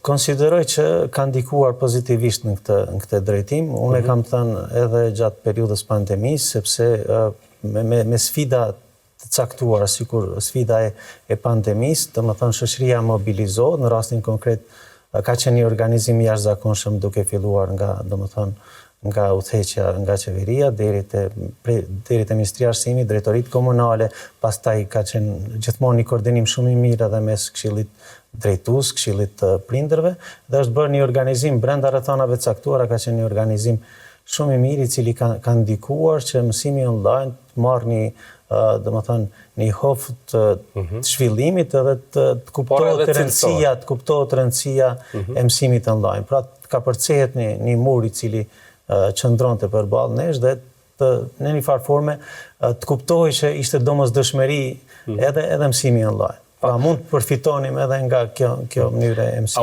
Konsideroj që ka ndikuar pozitivisht në këtë drejtim. Unë e kam thënë edhe gjatë periudhës pandemisë, sepse me sfida të caktuara, sikur sfida e pandemisë, domethënë shoqëria mobilizohet, në rastin konkret ka qenë një organizim jashtëzakonshëm duke filluar nga udhëheqja nga qeveria deri te Ministria e Arsimit, drejtoritë komunale, pastaj ka qenë gjithmonë një koordinim shumë i mirë edhe mes Këshillit drejtues, Këshillit të prindërve, dhe është bërë një organizim brenda rrethanave të caktuara, ka qenë një organizim shumë i mirë i cili ka ndikuar që mësimi online të marrë një hoftë të zhvillimit edhe të kuptohet rëndësia e mësimit online. Pra ka përcehet një mur i cili qëndronte përballë nesh dhe në një farë forme të kuptohej që ishte domosdoshmëri edhe mësimi online. Pra mund të përfitonim edhe nga kjo mënyrë e mësimit.